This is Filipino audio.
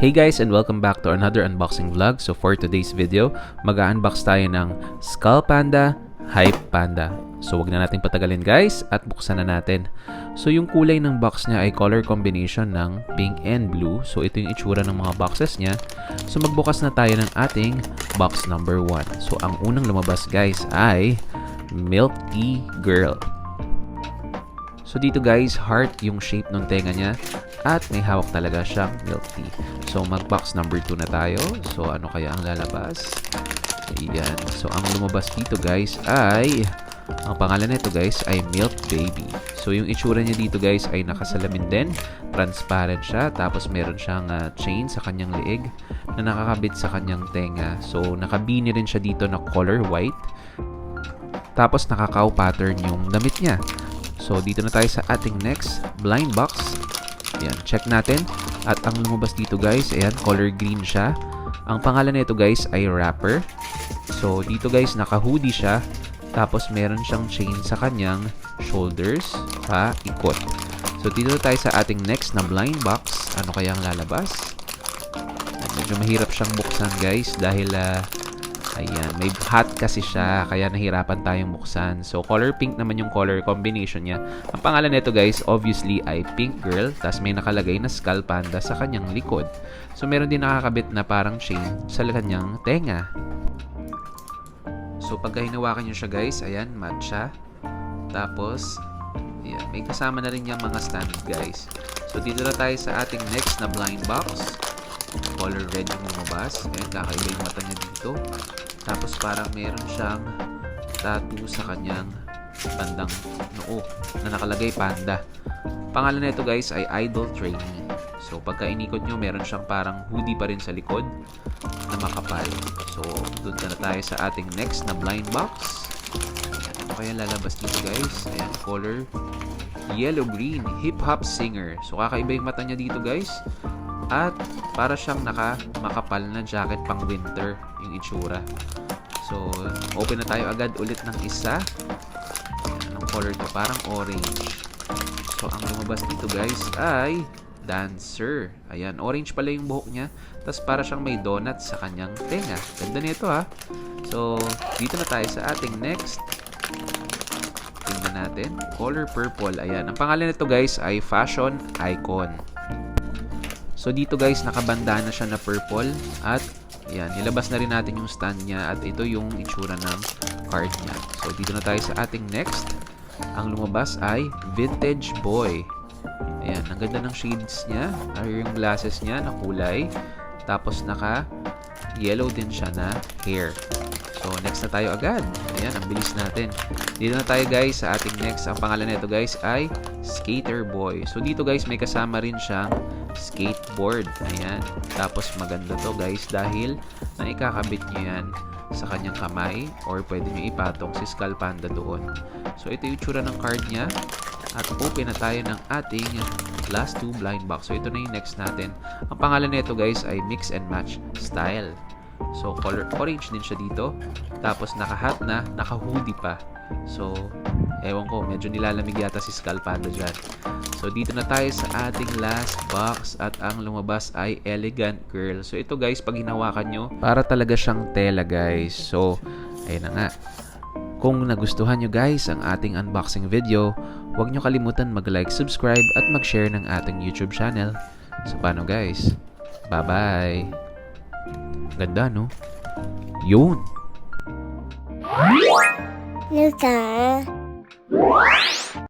Hey guys, and welcome back to another unboxing vlog. So for today's video, mag-unbox tayo ng Skull Panda, Hype Panda. So wag na nating patagalin guys at buksan na natin. So yung kulay ng box niya ay color combination ng pink and blue. So ito yung itsura ng mga boxes niya. So magbukas na tayo ng ating box number 1. So ang unang lumabas guys ay Milk Tea Girl. So dito guys, heart yung shape ng tenga niya at may hawak talaga siyang milk tea. So mag-box number 2 na tayo. So ano kaya ang lalabas? Ayan. So ang lumabas dito guys ay, ang pangalan nito guys ay Milk Baby. So yung itsura niya dito guys ay nakasalamin din. Transparent siya. Tapos meron siyang chain sa kanyang leeg na nakakabit sa kanyang tenga. So nakabini rin siya dito na color white. Tapos nakakaw pattern yung damit niya. So, dito na tayo sa ating next blind box. Ayan, check natin. At ang lumabas dito guys, ayan, color green siya. Ang pangalan nito guys ay Wrapper. So, dito guys, naka-hoodie siya. Tapos, meron siyang chain sa kanyang shoulders, pa ikot. So, dito na tayo sa ating next na blind box. Ano kaya ang lalabas? Medyo mahirap siyang buksan guys dahil ayan, may hat kasi siya, kaya nahirapan tayong buksan. So, color pink naman yung color combination niya. Ang pangalan nito guys, obviously, ay Pink Girl. Tapos may nakalagay na Skull Panda sa kanyang likod. So, meron din nakakabit na parang chain sa kanyang tenga. So, pagka hinawakan nyo siya guys, ayan, matte siya. Tapos, ayan, may kasama na rin yung mga stand guys. So, dito na tayo sa ating next na blind box. Color red yung lumabas. Ayan, kakaiba yung mata niya dito. Tapos parang meron siyang tattoo sa kanyang bandang noo na nakalagay panda. Pangalan nito guys ay Idol Trainee. So pagka inikot nyo, meron siyang parang hoodie pa rin sa likod na makapal. So doon na tayo sa ating next na blind box. Ayan, ano kaya lalabas dito guys? Ayan, color yellow-green hip-hop singer. So kakaiba yung mata niya dito guys. At para siyang makapal na jacket pang winter yung itsura. So, open na tayo agad ulit ng isa. Anong color to? Parang orange. So, ang lumabas dito guys ay Dancer. Ayan, orange pala yung buhok niya. Tapos para siyang may donut sa kanyang tenga. Ganda nito ha. So, dito na tayo sa ating next. Tingnan natin. Color purple. Ayan, ang pangalan nito guys ay Fashion Icon. So, dito guys, nakabanda na siya na purple. At, yan, nilabas na rin natin yung stand niya. At ito yung itsura ng card niya. So, dito na tayo sa ating next. Ang lumabas ay Vintage Boy. Ayan, ang ganda ng shades niya. Ay, yung glasses niya na kulay. Tapos, naka-yellow din siya na hair. So, next na tayo agad. Ayan, ang bilis natin. Dito na tayo guys sa ating next. Ang pangalan nito guys ay Skater Boy. So, dito guys, may kasama rin siyang skateboard. Ayan. Tapos maganda to guys dahil naikakabit nyo yan sa kanyang kamay or pwede nyo ipatong si Skull Panda doon. So ito yung itsura ng card niya at open na tayo ng ating last 2 blind box. So ito na yung next natin. Ang pangalan nito guys ay Mix and Match Style. So color orange din siya dito. Tapos naka-hat na, naka-hoodie pa. So ewan ko, medyo nilalamig yata si Skull Panda dyan. So, dito na tayo sa ating last box at ang lumabas ay Elegant Girl. So, ito guys, pag hinawakan nyo, para talaga siyang tela guys. So, ayun na nga. Kung nagustuhan nyo guys ang ating unboxing video, huwag nyo kalimutan mag-like, subscribe at mag-share ng ating YouTube channel. So, paano guys? Bye-bye! Ganda, no? Yun! Luta.